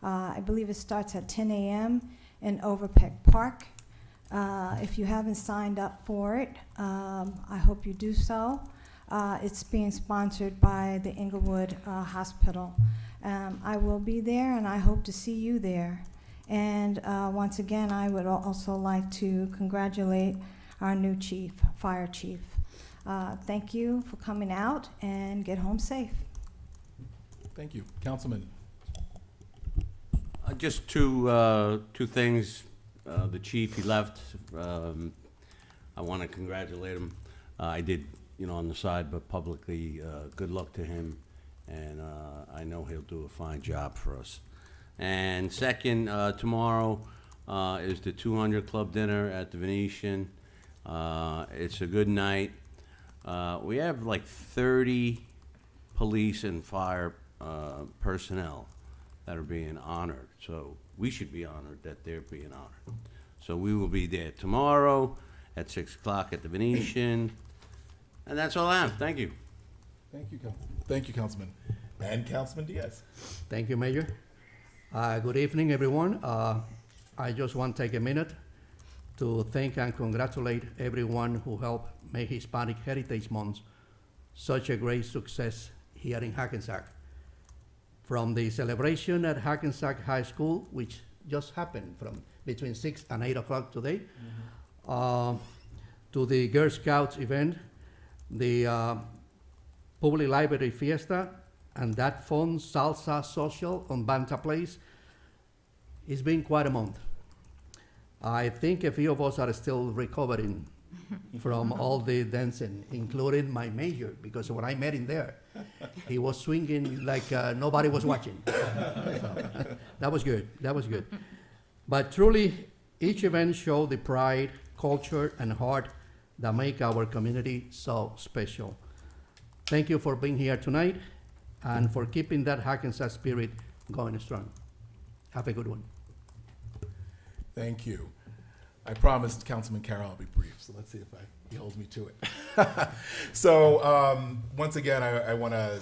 I believe it starts at 10 a.m. in Overpeck Park. If you haven't signed up for it, I hope you do so. It's being sponsored by the Inglewood Hospital. I will be there, and I hope to see you there. And once again, I would also like to congratulate our new chief, fire chief. Thank you for coming out, and get home safe. Thank you. Councilman. Just two things. The chief, he left. I want to congratulate him. I did, on the side, but publicly, good luck to him. And I know he'll do a fine job for us. And second, tomorrow is the 200 Club dinner at the Venetian. It's a good night. We have like 30 police and fire personnel that are being honored. So we should be honored that they're being honored. So we will be there tomorrow at 6 o'clock at the Venetian. And that's all I have. Thank you. Thank you, Thank you, Councilman. And Councilman Diaz. Thank you, Mayor. Good evening, everyone. I just want to take a minute to thank and congratulate everyone who helped make Hispanic Heritage Month such a great success here in Hackensack. From the celebration at Hackensack High School, which just happened from between 6 and 8 o'clock today, to the Girl Scouts event, the Public Library Fiesta, and that fun salsa social on Banta Place. It's been quite a month. I think a few of us are still recovering from all the dancing, including my major, because when I met him there, he was swinging like nobody was watching. So, that was good. That was good. But truly, each event showed the pride, culture, and heart that make our community so special. Thank you for being here tonight and for keeping that Hackensack spirit going strong. Have a good one. Thank you. I promised Councilman Carroll I'll be brief, so let's see if he holds me to it. So once again, I want to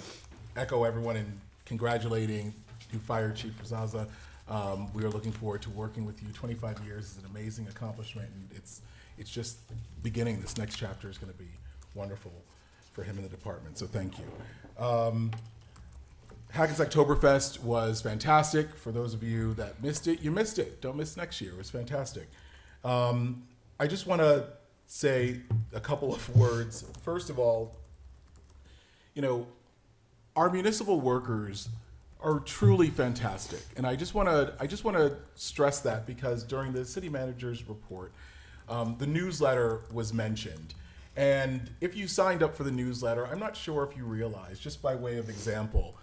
echo everyone in congratulating new Fire Chief Razaza. We are looking forward to working with you. 25 years is an amazing accomplishment, and it's just beginning. This next chapter is going to be wonderful for him in the department, so thank you. Hackensack Oktoberfest was fantastic. For those of you that missed it, you missed it. Don't miss next year. It was fantastic. I just want to say a couple of words. First of all, our municipal workers are truly fantastic, and I just want to stress that because during the city manager's report, the newsletter was mentioned. And if you signed up for the newsletter, I'm not sure if you realize, just by way of example,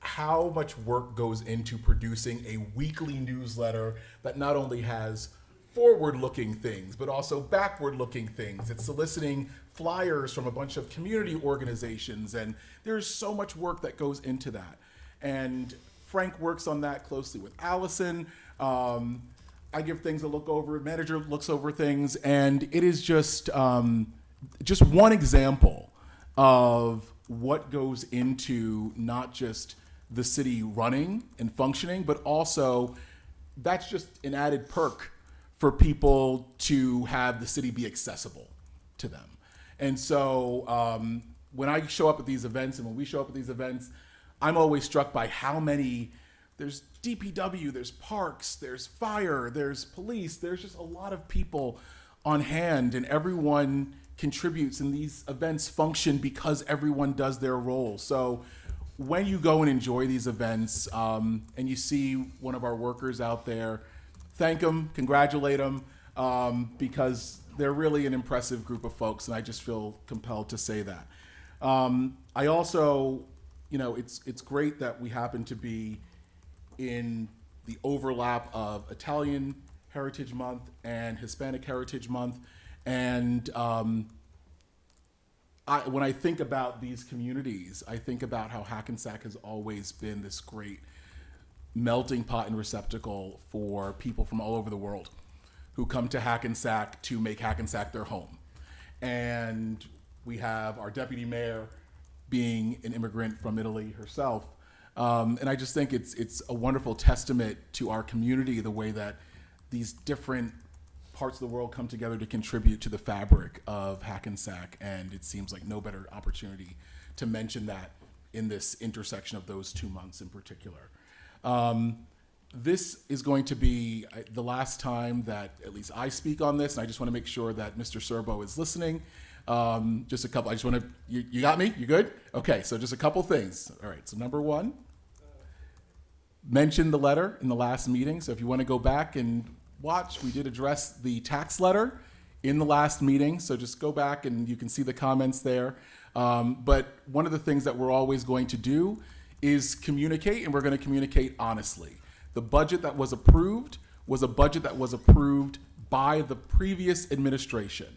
how much work goes into producing a weekly newsletter that not only has forward-looking things, but also backward-looking things. It's soliciting flyers from a bunch of community organizations, and there's so much work that goes into that. And Frank works on that closely with Allison. I give things a look over, manager looks over things, and it is just one example of what goes into not just the city running and functioning, but also that's just an added perk for people to have the city be accessible to them. And so when I show up at these events and when we show up at these events, I'm always struck by how many, there's DPW, there's parks, there's fire, there's police, there's just a lot of people on hand, and everyone contributes, and these events function because everyone does their role. So when you go and enjoy these events and you see one of our workers out there, thank them, congratulate them, because they're really an impressive group of folks, and I just feel compelled to say that. I also, it's great that we happen to be in the overlap of Italian Heritage Month and Hispanic Heritage Month, and when I think about these communities, I think about how Hackensack has always been this great melting pot and receptacle for people from all over the world who come to Hackensack to make Hackensack their home. And we have our deputy mayor being an immigrant from Italy herself. And I just think it's a wonderful testament to our community, the way that these different parts of the world come together to contribute to the fabric of Hackensack, and it seems like no better opportunity to mention that in this intersection of those 2 months in particular. This is going to be the last time that at least I speak on this, and I just want to make sure that Mr. Serbo is listening. Just a couple, I just want to, you got me? You good? Okay, so just a couple things. All right, so number one, mention the letter in the last meeting. So if you want to go back and watch, we did address the tax letter in the last meeting. So just go back and you can see the comments there. But one of the things that we're always going to do is communicate, and we're going to communicate honestly. The budget that was approved was a budget that was approved by the previous administration.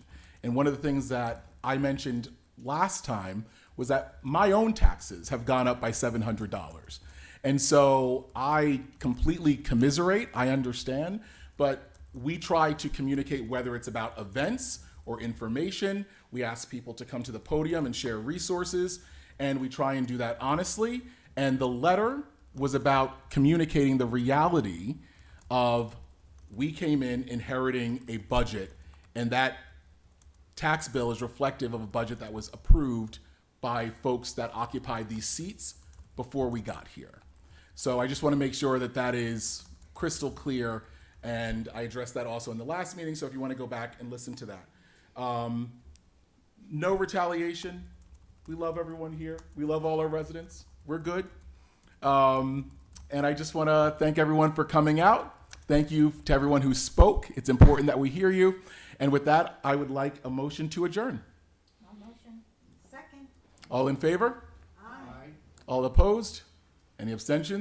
And one of the things that I mentioned last time was that my own taxes have gone up by $700. And so I completely commiserate, I understand, but we try to communicate whether it's about events or information. We ask people to come to the podium and share resources, and we try and do that honestly. And the letter was about communicating the reality of we came in inheriting a budget, and that tax bill is reflective of a budget that was approved by folks that occupied these seats before we got here. So I just want to make sure that that is crystal clear, and I addressed that also in the last meeting, so if you want to go back and listen to that. No retaliation. We love everyone here. We love all our residents. We're good. And I just want to thank everyone for coming out. Thank you to everyone who spoke. It's important that we hear you. And with that, I would like a motion to adjourn. No motion. Second. All in favor? Aye. All opposed? Any abstentions?